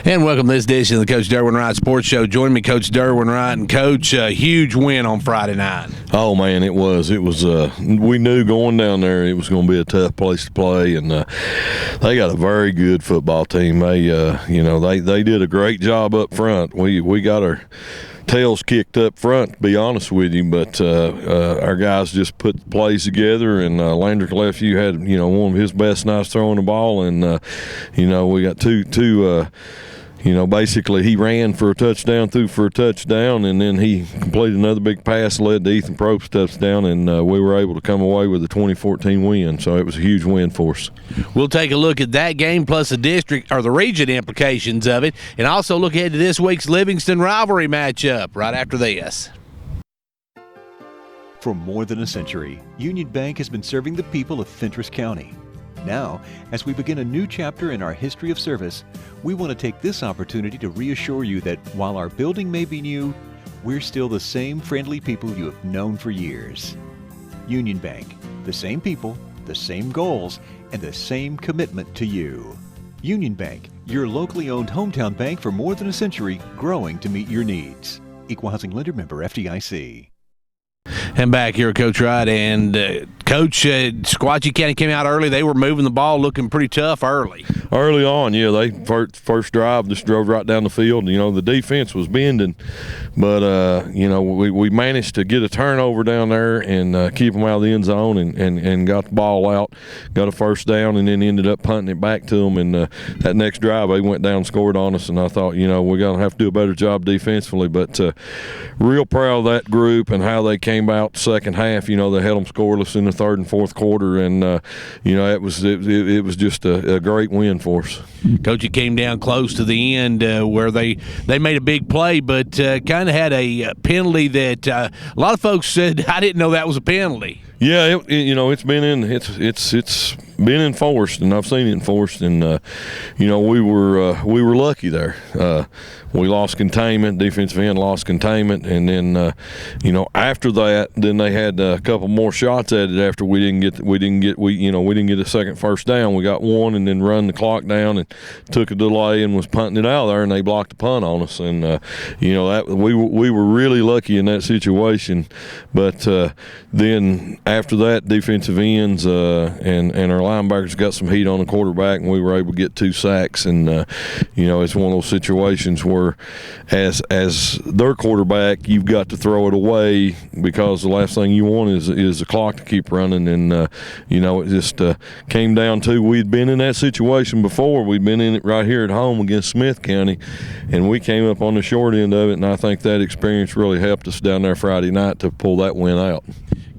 And welcome to this edition of the Coach Derwin Wright Sports Show. Join me, Coach Derwin Wright. And, Coach, a huge win on Friday night. Oh, man, it was. We knew going down there it was going to be a tough place to play, and they got a very good football team. They did a great job up front. We got our tails kicked up front, to be honest with you, but our guys just put the plays together, and Landrick Lefevue had one of his best nights throwing the ball, and we got two basically he ran for a touchdown, threw for a touchdown, and then he completed another big pass, led to Ethan Probst's touchdown, and we were able to come away with a 2014 win. So it was a huge win for us. We'll take a look at that game plus the district or the region implications of it, and also look ahead to this week's Livingston rivalry matchup right after this. For more than a century, Union Bank has been serving the people of Fentress County. Now, as we begin a new chapter in our history of service, we want to take this opportunity to reassure you that while our building may be new, we're still the same friendly people you have known for years. Union Bank, the same people, the same goals, and the same commitment to you. Union Bank, your locally owned hometown bank for more than a century, growing to meet your needs. Equal Housing Lender, member FDIC. And back here, Coach Wright, and Coach, Sequatchie County came out early. They were moving the ball, looking pretty tough early. Early on, yeah, they first drive just drove right down the field. The defense was bending, but we managed to get a turnover down there and keep them out of the end zone and got the ball out, got a first down, and then ended up punting it back to them. And that next drive, they went down and scored on us. And I thought, we're going to have to do a better job defensively. But real proud of that group and how they came out second half. They held them scoreless in the third and fourth quarter, and it was just a great win for us. Coach, it came down close to the end where they made a big play, but kind of had a penalty that a lot of folks said, I didn't know that was a penalty. Yeah, it's been enforced, and I've seen it enforced, and we were lucky there. We lost containment, defensive end lost containment, and then after that, then they had a couple more shots at it after we didn't get a second first down. We got one, and then run the clock down and took a delay and was punting it out there, and they blocked the punt on us, and that we were really lucky in that situation, but then. After that, defensive ends and our linebackers got some heat on the quarterback, and we were able to get 2 sacks. And it's one of those situations where, as their quarterback, you've got to throw it away because the last thing you want is the clock to keep running. And it just came down to we'd been in that situation before. We'd been in it right here at home against Smith County, and we came up on the short end of it. And I think that experience really helped us down there Friday night to pull that win out.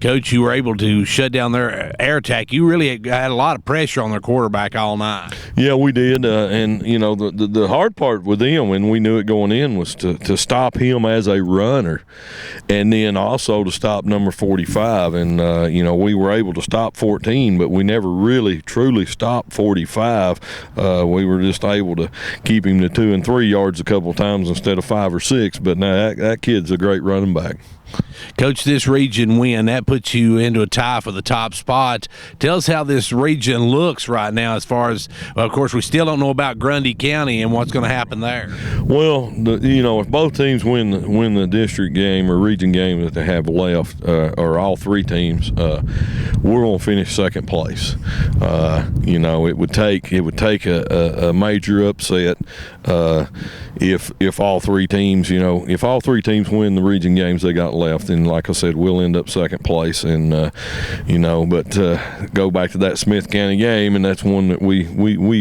Coach, you were able to shut down their air attack. You really had a lot of pressure on their quarterback all night. Yeah, we did. And, the hard part with them, and we knew it going in, was to stop him as a runner and then also to stop number 45. And, we were able to stop 14, but we never really truly stopped 45. We were just able to keep him to 2 and 3 yards a couple of times instead of 5 or 6. But now that kid's a great running back. Coach, this region win, that puts you into a tie for the top spot. Tell us how this region looks right now as far as, well, of course, we still don't know about Grundy County and what's going to happen there. Well, if both teams win the district game or region game that they have left, or all 3 teams, we're going to finish second place. It would take a major upset if all 3 teams, if all 3 teams win the region games they got left, and like I said, we'll end up second place. And but go back to that Smith County game, and that's one that we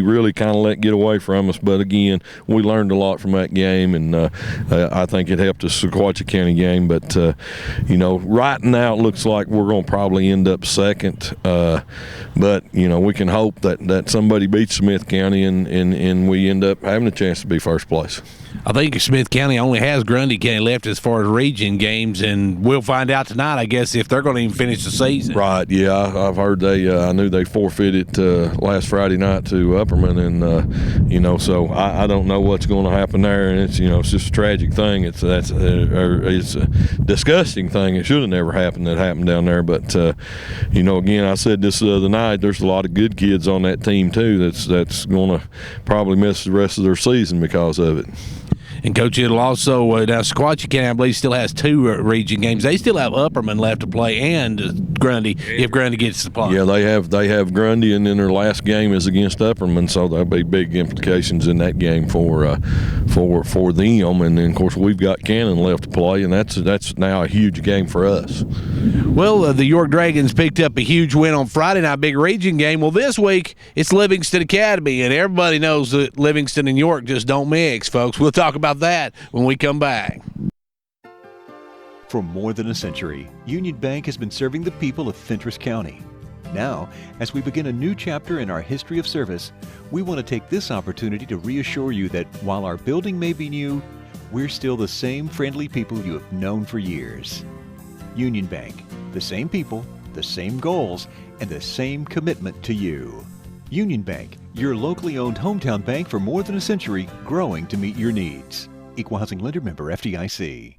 really kind of let get away from us. But again, we learned a lot from that game, and I think it helped us Sequatchie County game. But right now it looks like we're going to probably end up second. But we can hope that somebody beats Smith County and we end up having a chance to be first place. I think Smith County only has Grundy County left as far as region games, and we'll find out tonight, I guess, if they're going to even finish the season. Right, yeah, I've heard I knew they forfeited last Friday night to Upperman, and so I don't know what's going to happen there, and it's it's just a tragic thing. It's a disgusting thing. It should have never happened. That happened down there, but again, I said this the other night. There's a lot of good kids on that team too. That's going to probably miss the rest of their season because of it. And, Coach, it'll also now Sequatchie County, I believe, still has 2 region games. They still have Upperman left to play and Grundy if Grundy gets the play. Yeah, they have Grundy, and then their last game is against Upperman, so there'll be big implications in that game for them. And then, of course, we've got Cannon left to play, and that's now a huge game for us. Well, the York Dragons picked up a huge win on Friday night, big region game. Well, this week it's Livingston Academy, and everybody knows that Livingston and York just don't mix, folks. We'll talk about that when we come back. For more than a century, Union Bank has been serving the people of Fentress County. Now, as we begin a new chapter in our history of service, we want to take this opportunity to reassure you that while our building may be new, we're still the same friendly people you have known for years. Union Bank, the same people, the same goals, and the same commitment to you. Union Bank, your locally owned hometown bank for more than a century, growing to meet your needs. Equal Housing Lender Member FDIC.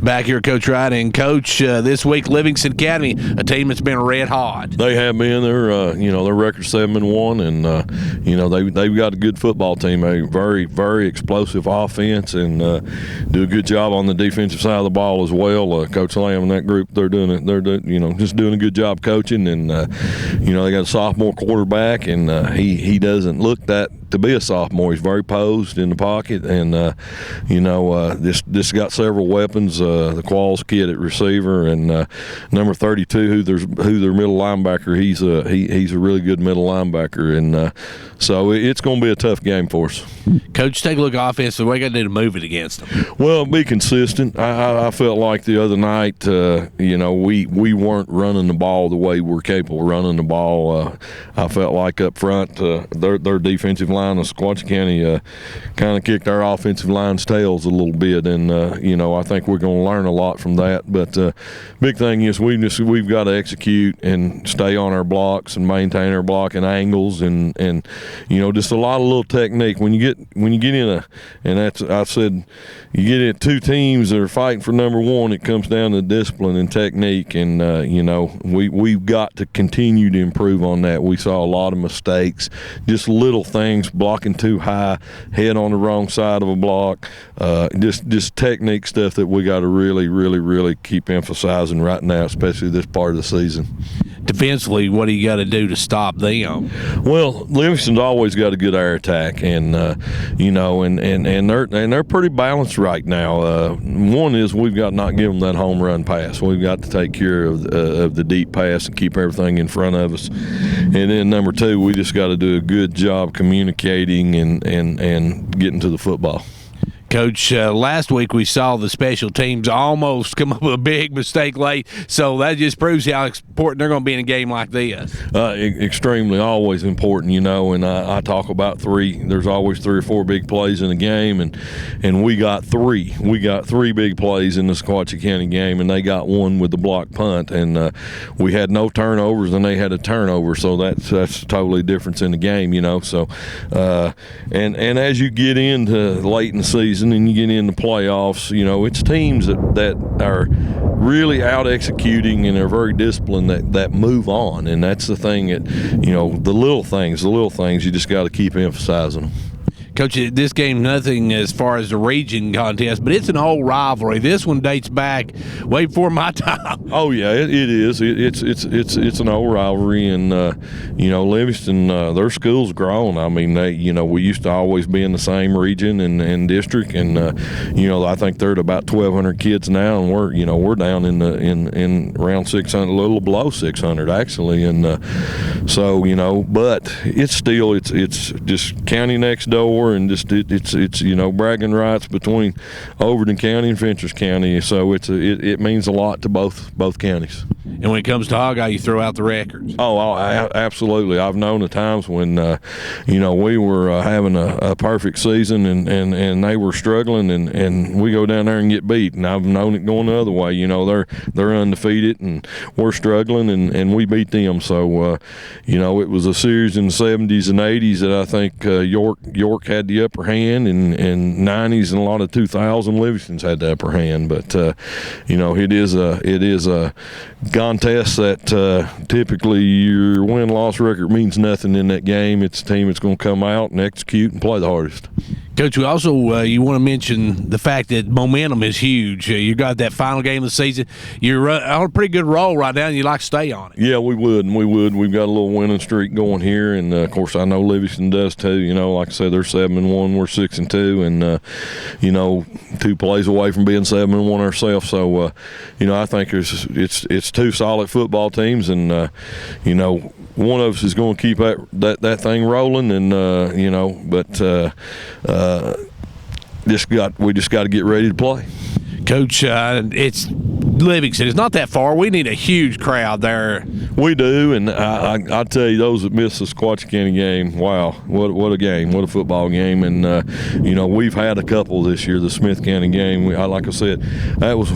Back here, Coach Wright, and Coach, this week Livingston Academy, a team that's been red hot. They have been. Their record 7-1, and they've got a good football team, a very, very explosive offense, and do a good job on the defensive side of the ball as well. Coach Lamb and that group, they're doing just doing a good job coaching, and they got a sophomore quarterback, and he doesn't look that to be a sophomore. He's very posed in the pocket, and this got several weapons. The Qualls kid at receiver, and number 32, who their middle linebacker. He's a really good middle linebacker, and so it's going to be a tough game for us. Coach, take a look at offense. What we got to do to move it against them? Well, be consistent. I felt like the other night, we weren't running the ball the way we're capable of running the ball. I felt like up front, their defensive line of Sequatchie County kind of kicked our offensive line's tails a little bit, and I think we're going to learn a lot from that. But big thing is we've got to execute and stay on our blocks and maintain our blocking angles, and just a lot of little technique. When you get in you get in 2 teams that are fighting for number 1, it comes down to discipline and technique, and we've got to continue to improve on that. We saw a lot of mistakes, just little things, blocking too high, head on the wrong side of a block, just technique stuff that we got to really, really, really keep emphasizing right now, especially this part of the season. Defensively, what do you got to do to stop them? Well, Livingston's always got a good air attack, and they're pretty balanced right now. One is we've got to not give them that home run pass. We've got to take care of the deep pass and keep everything in front of us. And then number 2, we just got to do a good job communicating and getting to the football. Coach, last week we saw the special teams almost come up with a big mistake late, so that just proves how important they're going to be in a game like this. Extremely, always important, and I talk about 3. There's always 3 or 4 big plays in a game, and we got 3. We got 3 big plays in the Sequatchie County game, and they got 1 with the block punt, and we had no turnovers, and they had a turnover, so that's a totally difference in the game, So, and as you get into late in the season, and you get in the playoffs, it's teams that are really out executing and are very disciplined that move on, and that's the thing that the little things you just got to keep emphasizing them. Coach, this game, nothing as far as the region contest, but it's an old rivalry. This one dates back way before my time. Oh yeah, it is. It's an old rivalry, and Livingston, their school's grown. I mean, we used to always be in the same region and district, and I think they're at about 1,200 kids now, and we're down in around 600, a little below 600 actually, and so but it's still it's just county next door. before, and just it's bragging rights between Overton County and Fentress County. So it means a lot to both counties. And when it comes to hog eye, you throw out the records. Oh, absolutely. I've known the times when, we were having a perfect season and they were struggling, and we go down there and get beat. And I've known it going the other way. They're undefeated and we're struggling, and we beat them. So, it was a series in the 70s and 80s that I think York had the upper hand, and 90s and a lot of 2000 Livingston's had the upper hand. But, it is a contest that typically your win-loss record means nothing in that game. It's a team that's going to come out and execute and play the hardest. Coach, we also you want to mention the fact that momentum is huge. You got that final game of the season. You're on a pretty good roll right now, and you like to stay on it. Yeah, we would. We've got a little winning streak going here, and of course I know Livingston does too. Like I said, they're 7-1, we're 6-2, and 2 plays away from being 7-1 ourselves. So I think it's 2 solid football teams, and one of us is going to keep that thing rolling, and we just got to get ready to play. Coach, it's Livingston. It's not that far. We need a huge crowd there. We do, and I tell you, those that missed the Sequatchie County game, wow, what a game, what a football game. And we've had a couple this year. The Smith County game, like I said, that was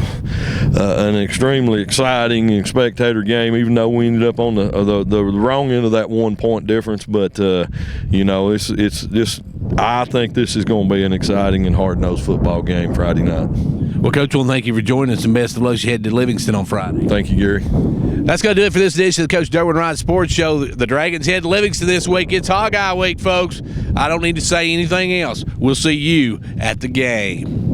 an extremely exciting spectator game, even though we ended up on the wrong end of that 1 point difference. But it's just, I think this is going to be an exciting and hard-nosed football game Friday night. Well, Coach, well, thank you for joining us, and best of luck. You head to Livingston on Friday. Thank you, Gary. That's going to do it for this edition of the Coach Derwin Wright Sports Show. The Dragons head to Livingston this week. It's Hog Eye Week, folks. I don't need to say anything else. We'll see you at the game.